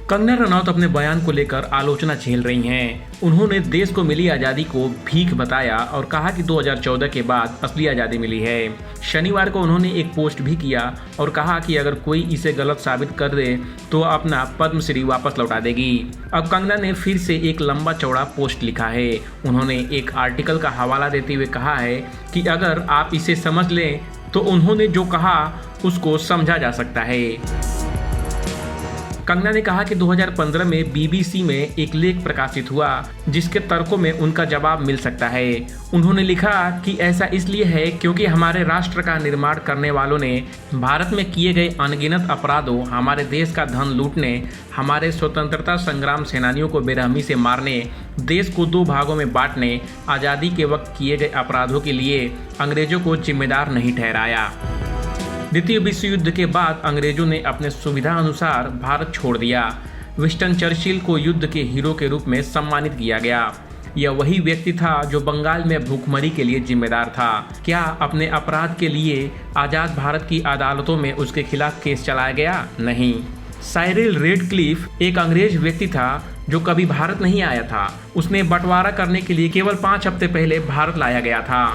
कंगना रनौत अपने बयान को लेकर आलोचना झेल रही हैं। उन्होंने देश को मिली आज़ादी को भीख बताया और कहा कि 2014 के बाद असली आज़ादी मिली है। शनिवार को उन्होंने एक पोस्ट भी किया और कहा कि अगर कोई इसे गलत साबित कर दे तो अपना पद्मश्री वापस लौटा देगी। अब कंगना ने फिर से एक लंबा चौड़ा पोस्ट लिखा है। उन्होंने एक आर्टिकल का हवाला देते हुए कहा है कि अगर आप इसे समझ लें तो उन्होंने जो कहा उसको समझा जा सकता है। कंगना ने कहा कि 2015 में बीबीसी में एक लेख प्रकाशित हुआ जिसके तर्कों में उनका जवाब मिल सकता है। उन्होंने लिखा कि ऐसा इसलिए है क्योंकि हमारे राष्ट्र का निर्माण करने वालों ने भारत में किए गए अनगिनत अपराधों, हमारे देश का धन लूटने, हमारे स्वतंत्रता संग्राम सेनानियों को बेरहमी से मारने, देश को दो भागों में बांटने, आज़ादी के वक्त किए गए अपराधों के लिए अंग्रेजों को जिम्मेदार नहीं ठहराया। द्वितीय विश्व युद्ध के बाद अंग्रेजों ने अपने सुविधा अनुसार भारत छोड़ दिया। विंस्टन चर्चिल को युद्ध के हीरो के रूप में सम्मानित किया गया। यह वही व्यक्ति था जो बंगाल में भूखमरी के लिए जिम्मेदार था। क्या अपने अपराध के लिए आज़ाद भारत की अदालतों में उसके खिलाफ केस चलाया गया? नहीं। साइरिल रेडक्लिफ एक अंग्रेज व्यक्ति था जो कभी भारत नहीं आया था। उसने बंटवारा करने के लिए केवल 5 हफ्ते पहले भारत लाया गया था।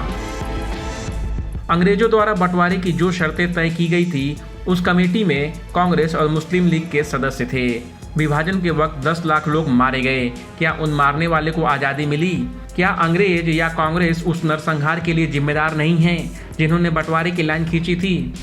अंग्रेजों द्वारा बंटवारे की जो शर्तें तय की गई थी उस कमेटी में कांग्रेस और मुस्लिम लीग के सदस्य थे। विभाजन के वक्त 10 लाख लोग मारे गए। क्या उन मारने वाले को आज़ादी मिली? क्या अंग्रेज या कांग्रेस उस नरसंहार के लिए जिम्मेदार नहीं हैं जिन्होंने बंटवारे की लाइन खींची थी?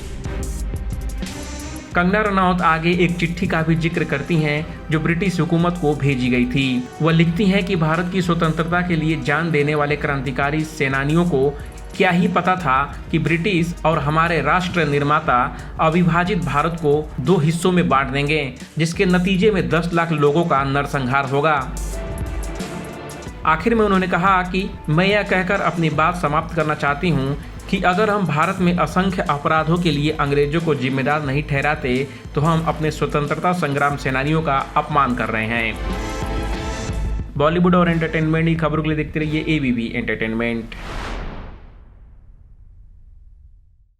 कंगना रनौत आगे एक चिट्ठी का भी जिक्र करती हैं जो ब्रिटिश हुकूमत को भेजी गई थी। वह लिखती हैं कि भारत की स्वतंत्रता के लिए जान देने वाले क्रांतिकारी सेनानियों को क्या ही पता था कि ब्रिटिश और हमारे राष्ट्र निर्माता अविभाजित भारत को 2 हिस्सों में बांट देंगे, जिसके नतीजे में 10 लाख लोगों का नरसंहार होगा। आखिर में उन्होंने कहा कि मैं यह कहकर अपनी बात समाप्त करना चाहती हूँ कि अगर हम भारत में असंख्य अपराधों के लिए अंग्रेजों को जिम्मेदार नहीं ठहराते तो हम अपने स्वतंत्रता संग्राम सेनानियों का अपमान कर रहे हैं। बॉलीवुड और एंटरटेनमेंट की खबरों के लिए देखते रहिए ABP एंटरटेनमेंट।